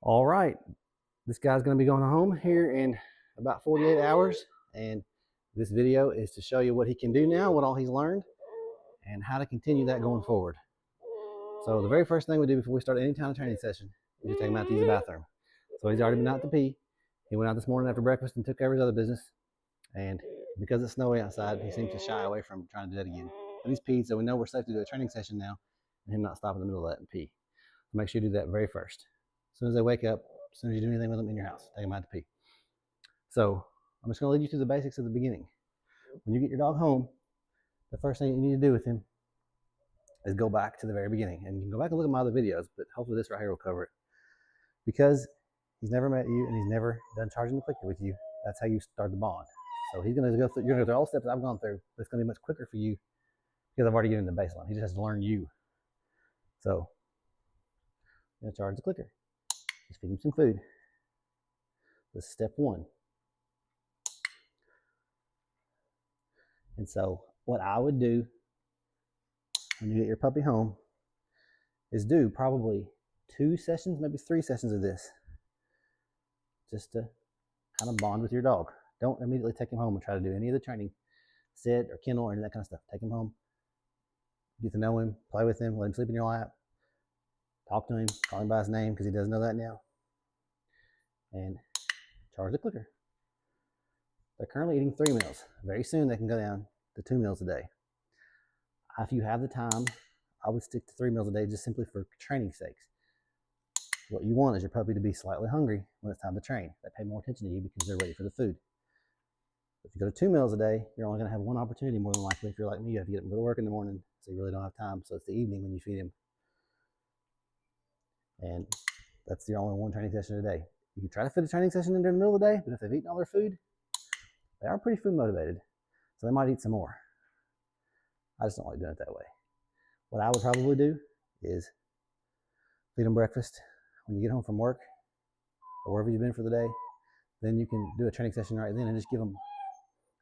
All right, this guy's going to be going home here in about 48 hours, and this video is to show you what he can do now, what all he's learned, and how to continue that going forward. So the very first thing we do before we start any kind of training session is to take him out to use the bathroom. So he's already been out to pee. He went out this morning after breakfast and took care of his other business, and because it's snowy outside, he seems to shy away from trying to do that again. But he's peed, so we know we're safe to do a training session now, and him not stop in the middle of that and pee. So make sure you do that very first. As soon as they wake up, as soon as you do anything with them in your house, take them out to pee. So I'm just going to lead you through the basics of the beginning. When you get your dog home, the first thing you need to do with him is go back to the very beginning. And you can go back and look at my other videos, but hopefully this right here will cover it. Because he's never met you and he's never done charging the clicker with you, that's how you start the bond. So he's going to go through, you're going to go through all the steps I've gone through, but it's going to be much quicker for you because I've already given him the baseline. He just has to learn you. So I'm going to charge the clicker. Just feed him some food. This is step one. And so what I would do when you get your puppy home is do probably 2 sessions, maybe 3 sessions of this, just to kind of bond with your dog. Don't immediately take him home and try to do any of the training, sit or kennel or any of that kind of stuff. Take him home, get to know him, play with him, let him sleep in your lap, talk to him, call him by his name because he does know that now, and charge the clicker. They're currently eating 3 meals. Very soon they can go down to 2 meals a day. If you have the time, I would stick to 3 meals a day just simply for training sakes. What you want is your puppy to be slightly hungry when it's time to train. They pay more attention to you because they're ready for the food. If you go to 2 meals a day, you're only going to have one opportunity more than likely. If you're like me, you have to get up and go to work in the morning, so you really don't have time. So it's the evening when you feed him. And that's your only one training session a day. You can try to fit a training session in during the middle of the day, but if they've eaten all their food, they are pretty food motivated. So they might eat some more. I just don't like doing it that way. What I would probably do is feed them breakfast when you get home from work or wherever you've been for the day. Then you can do a training session right then and just give them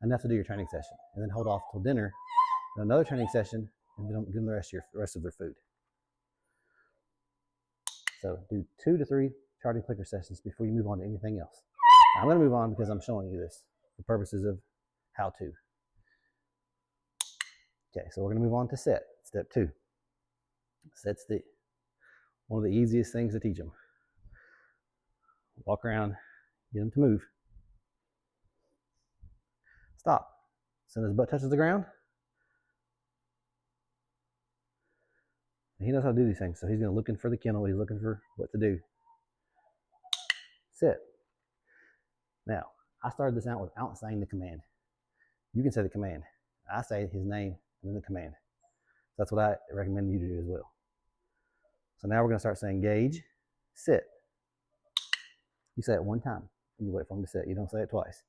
enough to do your training session, and then hold off till dinner, do another training session, and give them the rest of their food. So do 2 to 3 charging clicker sessions before you move on to anything else. Now, I'm going to move on because I'm showing you this for purposes of how to. Okay, so we're going to move on to set, step 2. Set's one of the easiest things to teach them. Walk around, get them to move. Stop. As soon as his butt touches the ground, and he knows how to do these things, so he's going to looking for the kennel. He's looking for what to do. Sit. Now, I started this out without saying the command. You can say the command. I say his name and then the command. So that's what I recommend you to do as well. So now we're going to start saying gauge, sit. You say it one time and you wait for him to sit. You don't say it twice.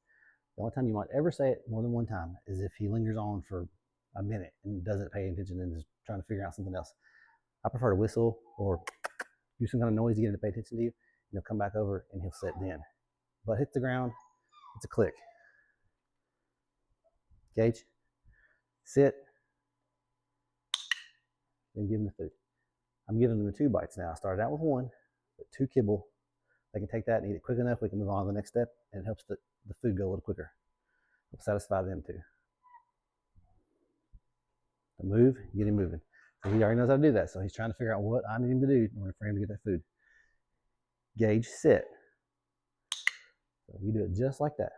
The only time you might ever say it more than one time is if he lingers on for a minute and doesn't pay attention and is trying to figure out something else. I prefer to whistle or do some kind of noise to get him to pay attention to you. And he'll come back over and he'll sit then. Butt hits the ground, it's a click. Gauge, sit, then give him the food. I'm giving them the 2 bites now. I started out with 1, but 2 kibble. They can take that and eat it quick enough. We can move on to the next step, and it helps the food go a little quicker. Helps satisfy them too. So move, get him moving. So he already knows how to do that. So he's trying to figure out what I need him to do in order for him to get that food. Gauge, sit. So you do it just like that.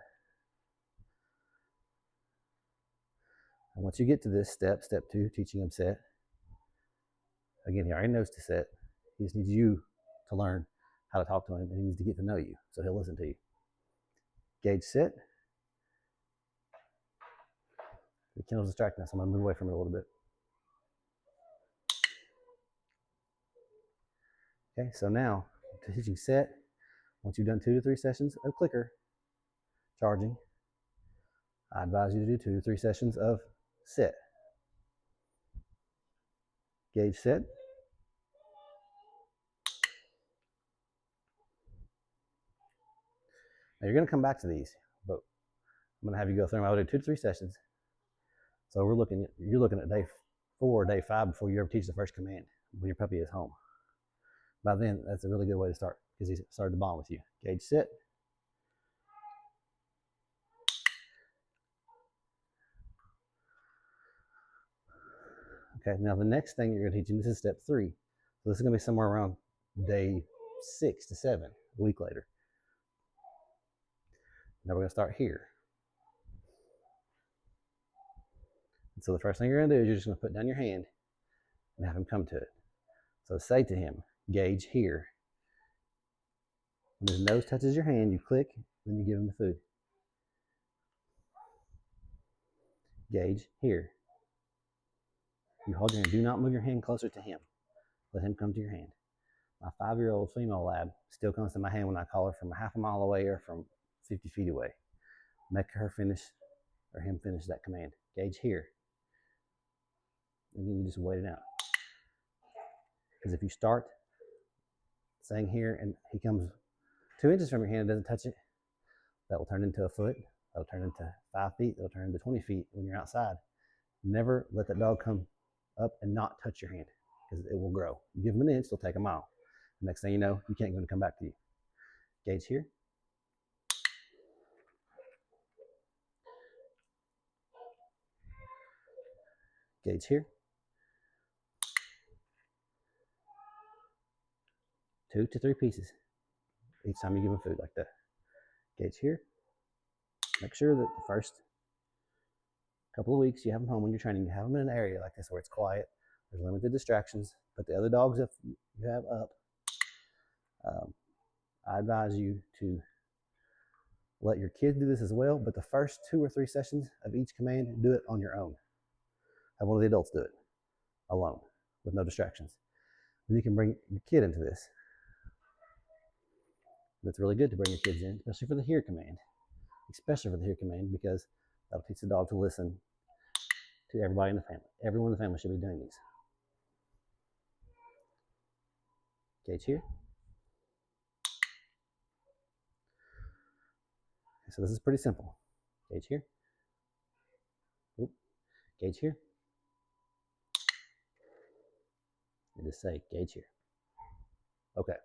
And once you get to this step, step 2, teaching him set. Again, he already knows to sit. He just needs you to learn how to talk to him, and he needs to get to know you, so he'll listen to you. Gauge, sit. The kennel's distracting us, so I'm going to move away from it a little bit. Okay, so now, teaching set. Once you've done 2 to 3 sessions of clicker charging, I advise you to do 2 to 3 sessions of sit. Gauge, sit. Now you're going to come back to these, but I'm going to have you go through them. I will do 2 to 3 sessions. So you're looking at day 4 or day 5 before you ever teach the first command when your puppy is home. By then, that's a really good way to start because he started to bond with you. Gage, sit. Okay, now the next thing you're going to teach him, this is step 3. So this is going to be somewhere around day 6 to 7, a week later. Now we're going to start here. And so the first thing you're going to do is you're just going to put down your hand and have him come to it. So say to him, Gage, here. When his nose touches your hand, you click, then you give him the food. Gage, here. You hold your hand. Do not move your hand closer to him. Let him come to your hand. My 5-year-old female lab still comes to my hand when I call her from half a mile away or from 50 feet away. Make her finish, or him finish that command. Gage, here. And then you just wait it out. Because if you start saying here and he comes 2 inches from your hand and doesn't touch it, that will turn into a foot. That'll turn into 5 feet. That'll turn into 20 feet when you're outside. Never let that dog come up and not touch your hand, because it will grow. You give him an inch, they'll take a mile. The next thing you know, you can't get him to come back to you. Gage, here. Gage, here. 2 to 3 pieces each time you give him food like that. Gage, here. Make sure that the first couple of weeks you have them home when you're training, you have them in an area like this where it's quiet, there's limited distractions. But the other dogs that you have up, I advise you to let your kids do this as well, but the first 2 or 3 sessions of each command, do it on your own. Have one of the adults do it alone with no distractions. And you can bring your kid into this. That's really good to bring your kids in, especially for the here command. Especially for the here command, because that'll teach the dog to listen to everybody in the family. Everyone in the family should be doing these. Gage, here. So this is pretty simple. Gage, here. Oop. Gage, here. And just say, Gage, here. Okay.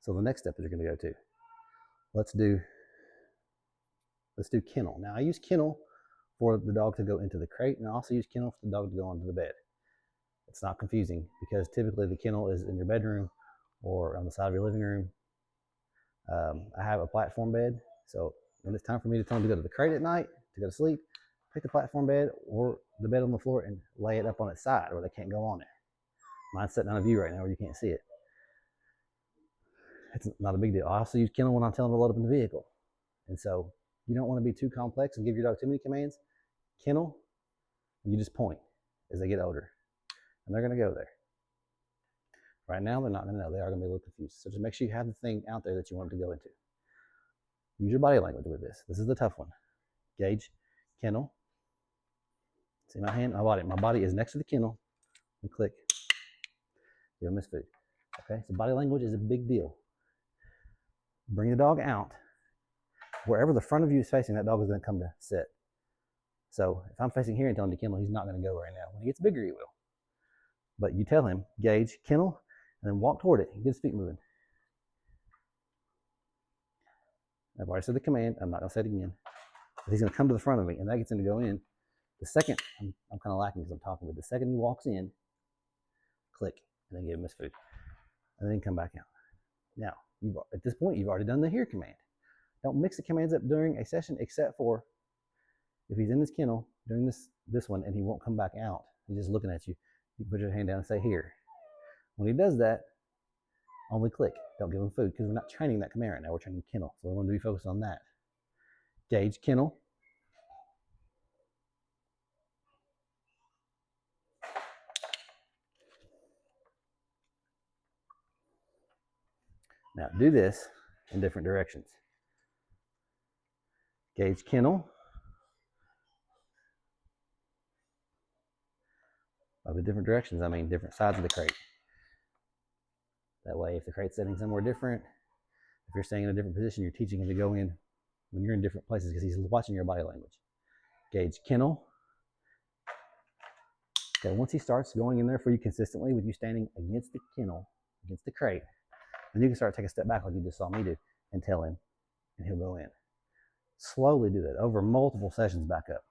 So the next step is you're going to go to, let's do kennel. Now I use kennel for the dog to go into the crate, and I also use kennel for the dog to go onto the bed. It's not confusing, because typically the kennel is in your bedroom or on the side of your living room. I have a platform bed, so when it's time for me to tell them to go to the crate at night to go to sleep, pick the platform bed or the bed on the floor and lay it up on its side where they can't go on it. Mine's sitting on a view right now where you can't see it. It's not a big deal. I also use kennel when I'm telling them to load up in the vehicle. And so you don't want to be too complex and give your dog too many commands. Kennel, and you just point as they get older. And they're going to go there. Right now, they're not going to know. They are going to be a little confused. So just make sure you have the thing out there that you want them to go into. Use your body language with this. This is the tough one. Gage, kennel. See my hand? My body is next to the kennel. And click. Give him his food. Okay, so body language is a big deal. Bring the dog out. Wherever the front of you is facing, that dog is going to come to sit. So if I'm facing here and telling him to kennel, he's not going to go right now. When he gets bigger, he will. But you tell him, Gage, kennel, and then walk toward it and get his feet moving. I've already said the command. I'm not going to say it again. But he's going to come to the front of me, and that gets him to go in. The second, I'm kind of lacking because I'm talking, but the second he walks in, click, and then give him his food. And then come back out. Now, at this point, you've already done the here command. Don't mix the commands up during a session, except for if he's in this kennel during this one and he won't come back out, he's just looking at you, you put your hand down and say here. When he does that, only click. Don't give him food, because we're not training that command right now. We're training kennel, so we want to be focused on that. Gage, kennel. Now do this in different directions. Gage, kennel. By the different directions, I mean different sides of the crate. That way, if the crate's sitting somewhere different, if you're staying in a different position, you're teaching him to go in when you're in different places, because he's watching your body language. Gage, kennel. Okay, once he starts going in there for you consistently with you standing against the kennel, against the crate, And you can start to take a step back like you just saw me do and tell him, and he'll go in. Slowly do that over multiple sessions back up.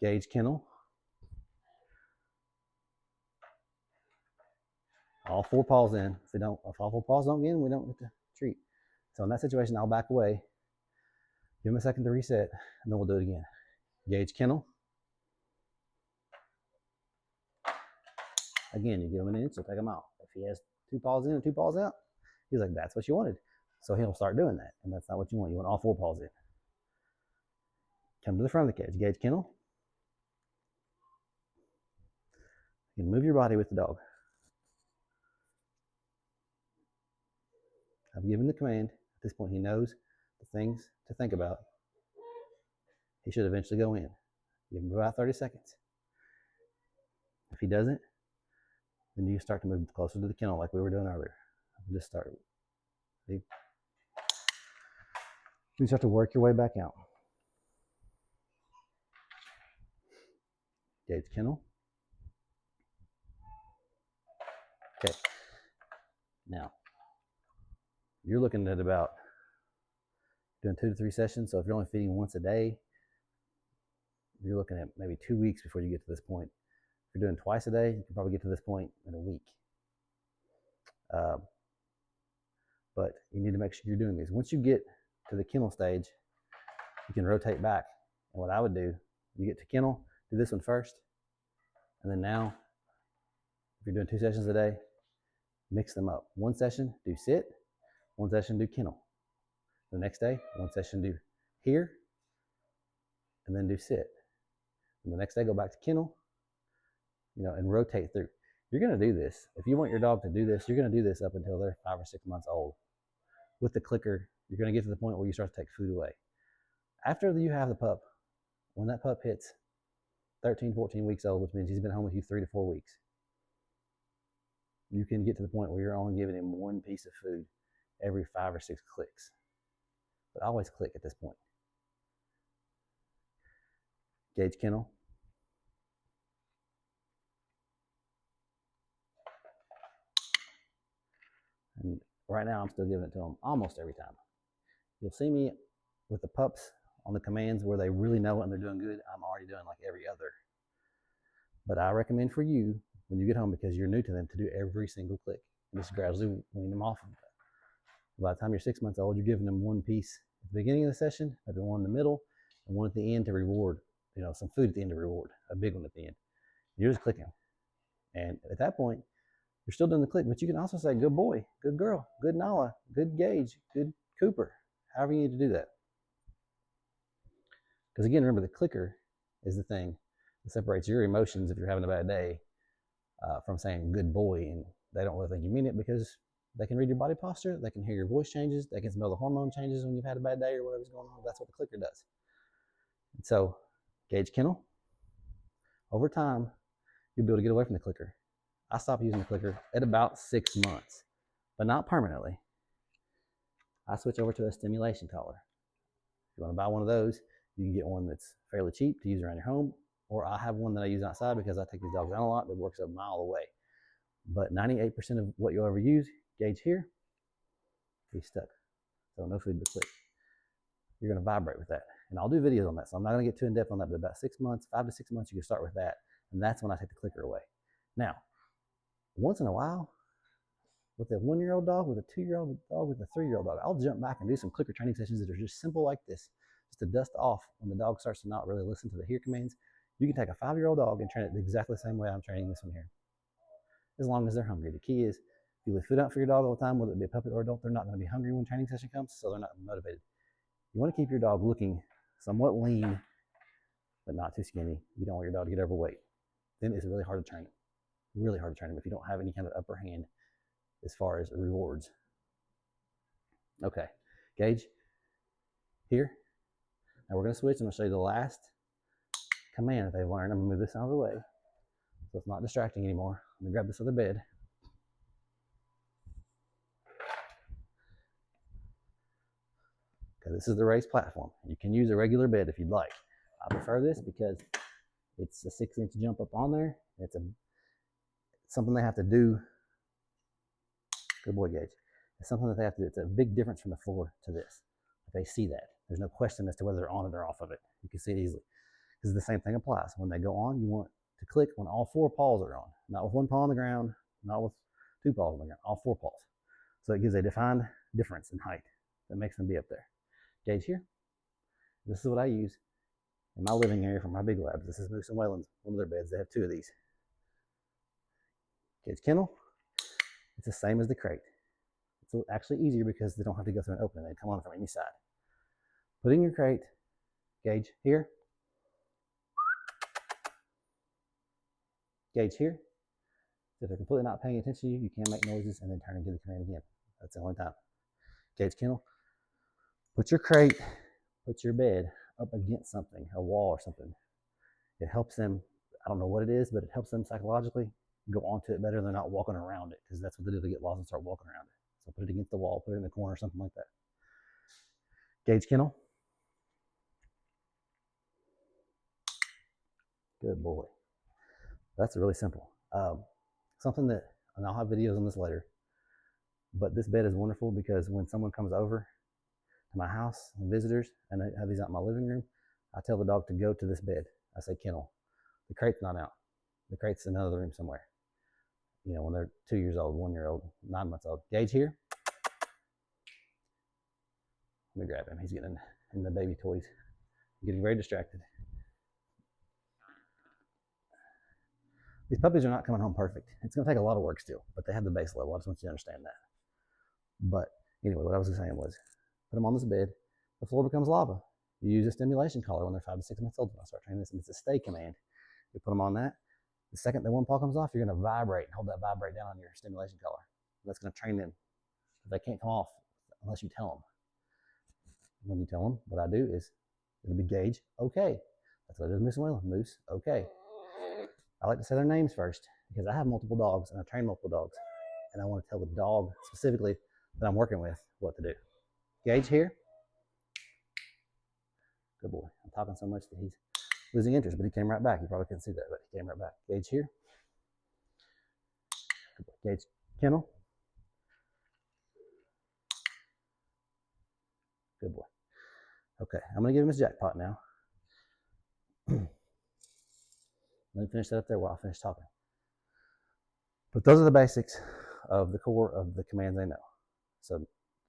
Gauge kennel. All 4 paws in. If all 4 paws don't get in, we don't get to treat. So in that situation, I'll back away, give him a second to reset, and then we'll do it again. Gauge kennel. Again, you give him an inch, he'll take them out. If he has 2 paws in and 2 paws out, he's like, that's what you wanted. So he'll start doing that, and that's not what you want. You want all 4 paws in. Come to the front of the cage. Gauge kennel. You can move your body with the dog. I've given the command. At this point, he knows the things to think about. He should eventually go in. Give him about 30 seconds. If he doesn't, then you start to move closer to the kennel like we were doing earlier. Just start. See? You start to work your way back out. Gauge kennel. Okay. Now, you're looking at about doing 2 to 3 sessions. So if you're only feeding once a day, you're looking at maybe 2 weeks before you get to this point. If you're doing twice a day, you can probably get to this point in a week. But you need to make sure you're doing these. Once you get to the kennel stage, you can rotate back. And what I would do, you get to kennel, do this one first. And then now, if you're doing 2 sessions a day, mix them up. 1 session, do sit. 1 session, do kennel. The next day, 1 session, do here. And then do sit. And the next day, go back to kennel, and rotate through. You're going to do this. If you want your dog to do this, you're going to do this up until they're 5 or 6 months old. With the clicker, you're going to get to the point where you start to take food away. After you have the pup, when that pup hits 13, 14 weeks old, which means he's been home with you 3 to 4 weeks, you can get to the point where you're only giving him 1 piece of food every 5 or 6 clicks. But always click at this point. Gauge kennel. And right now, I'm still giving it to them almost every time. You'll see me with the pups on the commands where they really know it and they're doing good. I'm already doing like every other. But I recommend for you, when you get home, because you're new to them, to do every single click. And just gradually wean them off of that. By the time you're 6 months old, you're giving them 1 piece at the beginning of the session, maybe 1 in the middle, and 1 at the end to reward. Some food at the end to reward. A big one at the end. You're just clicking. And at that point, you're still doing the click, but you can also say, good boy, good girl, good Nala, good Gauge, good Cooper, however you need to do that. Because again, remember, the clicker is the thing that separates your emotions if you're having a bad day from saying good boy, and they don't really think you mean it because they can read your body posture, they can hear your voice changes, they can smell the hormone changes when you've had a bad day or whatever's going on. That's what the clicker does. And so, Gauge kennel, over time, you'll be able to get away from the clicker. I stopped using the clicker at about 6 months, but not permanently. I switch over to a stimulation collar. If you want to buy one of those, you can get one that's fairly cheap to use around your home, or I have one that I use outside because I take these dogs out a lot that works a mile away. But 98% of what you'll ever use, Gauge here, he's stuck. So no food but click. You're going to vibrate with that. And I'll do videos on that, so I'm not going to get too in-depth on that, but about 6 months, 5 to 6 months, you can start with that. And that's when I take the clicker away. Now, once in a while, with a 1-year-old dog, with a 2-year-old dog, with a 3-year-old dog, I'll jump back and do some clicker training sessions that are just simple like this, just to dust off when the dog starts to not really listen to the here commands. You can take a 5-year-old dog and train it exactly the same way I'm training this one here, as long as they're hungry. The key is, if you leave food out for your dog all the time, whether it be a puppy or adult, they're not going to be hungry when training session comes, so they're not motivated. You want to keep your dog looking somewhat lean, but not too skinny. You don't want your dog to get overweight. Then it's really hard to train it. Really hard to train them if you don't have any kind of upper hand as far as rewards. Okay, Gauge here. Now we're going to switch. I'm going to show you the last command that they've learned. I'm going to move this out of the way so it's not distracting anymore. I'm going to grab this other bed. Okay, this is the raised platform. You can use a regular bed if you'd like. I prefer this because it's a 6-inch jump up on there. It's something they have to do Good boy, Gage. It's something that they have to do. It's a big difference from the floor to this. They see that. There's no question as to whether they're on it or off of it. You can see it easily. Because the same thing applies. When they go on, you want to click when all 4 paws are on. Not with 1 paw on the ground, not with 2 paws on the ground, all 4 paws. So it gives a defined difference in height that makes them be up there. Gage here. This is what I use in my living area for my big labs. This is Moose and Whalen's, one of their beds. They have 2 of these. Gage kennel. It's the same as the crate. It's actually easier because they don't have to go through an opening. They come on from any side. Put in your crate. Gage here. Gage here. If they're completely not paying attention to you, you can make noises and then turn and give the command again. That's the only time. Gage kennel. Put your crate, put your bed up against something, a wall or something. It helps them, I don't know what it is, but it helps them psychologically go onto it better than they're not walking around it, because that's what they do. They get lost and start walking around it. So put it against the wall, put it in the corner, something like that. Gage kennel. Good boy. That's really simple. Something that, and I'll have videos on this later, but this bed is wonderful because when someone comes over to my house and visitors, and I have these out in my living room, I tell the dog to go to this bed. I say kennel. The crate's not out. The crate's in another room somewhere. You know, when they're 2 years old, 1 year old, 9 months old. Gage here. Let me grab him. He's getting in the baby toys. Getting very distracted. These puppies are not coming home perfect. It's going to take a lot of work still, but they have the base level. I just want you to understand that. But anyway, what I was saying was, put them on this bed. The floor becomes lava. You use a stimulation collar when they're 5 to 6 months old. When I start training this, and it's a stay command. You put them on that. The second that 1 paw comes off, you're going to vibrate and hold that vibrate down on your stimulation collar. That's going to train them. They can't come off unless you tell them. When you tell them, what I do is, it'll be Gage, okay. That's what I do with Moose and Whalen. Moose, okay. I like to say their names first because I have multiple dogs and I train multiple dogs. And I want to tell the dog specifically that I'm working with what to do. Gage here. Good boy. I'm talking so much that he's losing interest, but he came right back. You probably couldn't see that, but he came right back. Gage here. Good boy. Gage kennel. Good boy. Okay, I'm going to give him his jackpot now. Let me finish that up there while I finish talking. But those are the basics of the core of the commands they know. So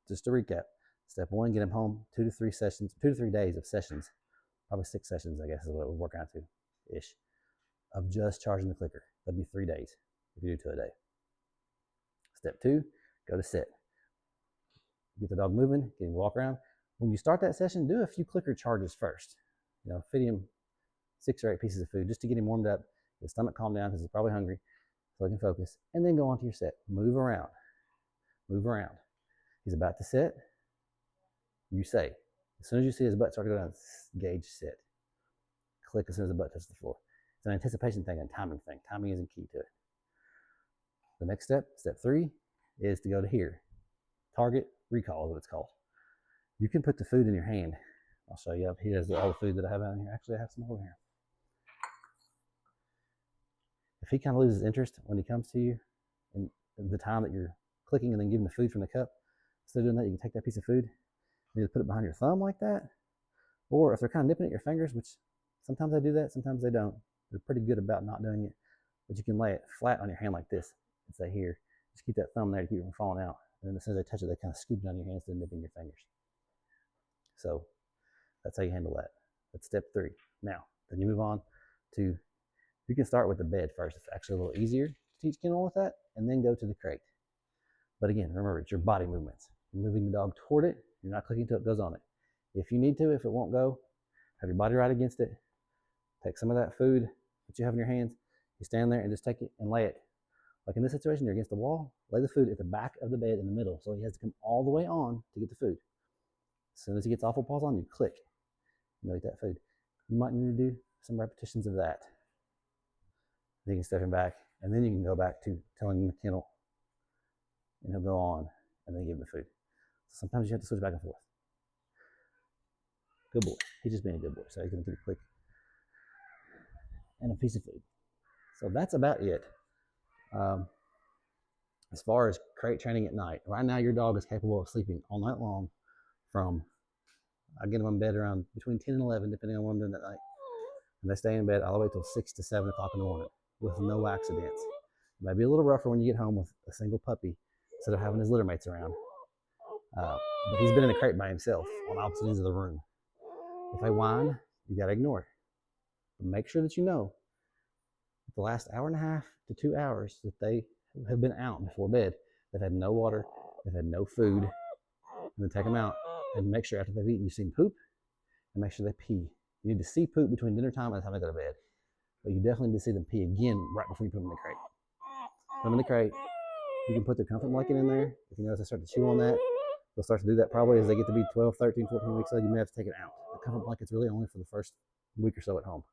just to recap, step 1, get them home 2 to 3 sessions, 2 to 3 days of sessions, probably 6 sessions, I guess is what it would work out to, ish, of just charging the clicker. That'd be 3 days if you do 2 a day. Step 2, go to sit. Get the dog moving, get him to walk around. When you start that session, do a few clicker charges first. You know, feed him 6 or 8 pieces of food just to get him warmed up, get his stomach calmed down because he's probably hungry, so he can focus. And then go on to your set. Move around. Move around. He's about to sit. You say, as soon as you see his butt start to go down, Gage, sit. Click as soon as the butt touches the floor. It's an anticipation thing and timing thing. Timing isn't key to it. The next step, step 3, is to go to here. Target recall is what it's called. You can put the food in your hand. I'll show you up. Here's all the food that I have out here. Actually, I have some over here. If he kind of loses interest when he comes to you, and the time that you're clicking and then giving the food from the cup, instead of doing that, you can take that piece of food and either put it behind your thumb like that, or if they're kind of nipping at your fingers, which sometimes they do that, sometimes they don't. They're pretty good about not doing it, but you can lay it flat on your hand like this and say, here, just keep that thumb there to keep it from falling out. And then as soon as they touch it, they kind of scoop it on your hand instead of nipping your fingers. So that's how you handle that. That's step 3. Now, then you move on to, you can start with the bed first. It's actually a little easier to teach kennel with that, and then go to the crate. But again, remember, it's your body movements. You're moving the dog toward it. You're not clicking until it goes on it. If you need to, if it won't go, have your body right against it. Take some of that food that you have in your hands. You stand there and just take it and lay it. Like in this situation, you're against the wall. Lay the food at the back of the bed in the middle, so he has to come all the way on to get the food. As soon as he gets awful paws on, you click and you'll eat that food. You might need to do some repetitions of that. Then you can step him back, and then you can go back to telling him the kennel, and he'll go on, and then give him the food. So sometimes you have to switch back and forth. Good boy. He's just being a good boy, so he's going to get a click and a piece of food. So that's about it. As far as crate training at night, right now your dog is capable of sleeping all night long from, I get them in bed around between 10 and 11, depending on what I'm doing that night. And they stay in bed all the way till 6 to 7 o'clock in the morning with no accidents. It might be a little rougher when you get home with a single puppy instead of having his litter mates around. But he's been in a crate by himself on opposite ends of the room. If they whine, you got to ignore it. But make sure that you know the last hour and a half to 2 hours that they have been out before bed, they've had no water, they've had no food, and then take them out and make sure after they've eaten you see them poop and make sure they pee. You need to see poop between dinner time and the time they go to bed. But you definitely need to see them pee again right before you put them in the crate. Put them in the crate. You can put their comfort blanket in there. If you notice they start to chew on that, they'll start to do that probably as they get to be 12, 13, 14 weeks old. You may have to take it out. The comfort blanket's really only for the first week or so at home.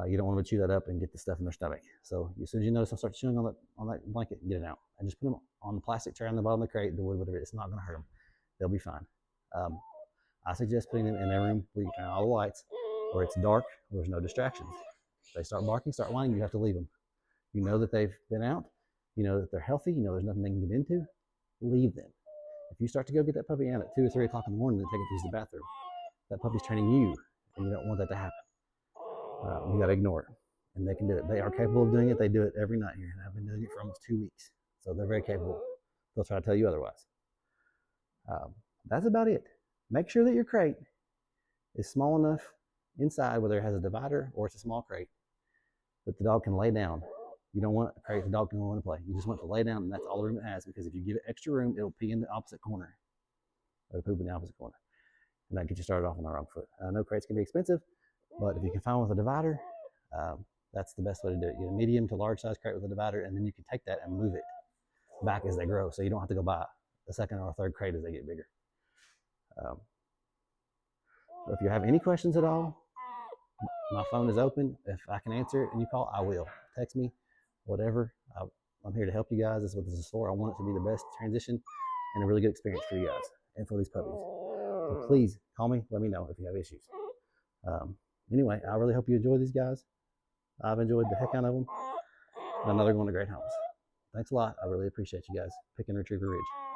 You don't want them to chew that up and get the stuff in their stomach. So as soon as you notice they'll start chewing on that blanket, get it out. And just put them on the plastic tray on the bottom of the crate, the wood, whatever it is. It's not going to hurt them. They'll be fine. I suggest putting them in a room where you turn on all the lights, where it's dark, where there's no distractions. If they start barking, start whining, you have to leave them. You know that they've been out. You know that they're healthy. You know there's nothing they can get into. Leave them. If you start to go get that puppy out at 2 or 3 o'clock in the morning and take it to use the bathroom, that puppy's training you, and you don't want that to happen. You got to ignore it, and they can do it. They are capable of doing it. They do it every night here, and I've been doing it for almost 2 weeks, so they're very capable. They'll try to tell you otherwise. That's about it. Make sure that your crate is small enough inside, whether it has a divider or it's a small crate, that the dog can lay down. You don't want a crate the dog can want to play. You just want to lay down, and that's all the room it has, because if you give it extra room, it'll pee in the opposite corner. It'll poop in the opposite corner. And that gets you started off on the wrong foot. I know crates can be expensive, but if you can find one with a divider, that's the best way to do it. You get a medium to large size crate with a divider, and then you can take that and move it back as they grow, so you don't have to go buy a second or a third crate as they get bigger. So if you have any questions at all, my phone is open. If I can answer it and you call, I will. Text me, whatever. I'm here to help you guys. That's what this is for. I want it to be the best transition and a really good experience for you guys and for these puppies. So please call me. Let me know if you have issues. Anyway, I really hope you enjoy these guys. I've enjoyed the heck out of them. And I know they're going to great homes. Thanks a lot. I really appreciate you guys picking Retriever Ridge.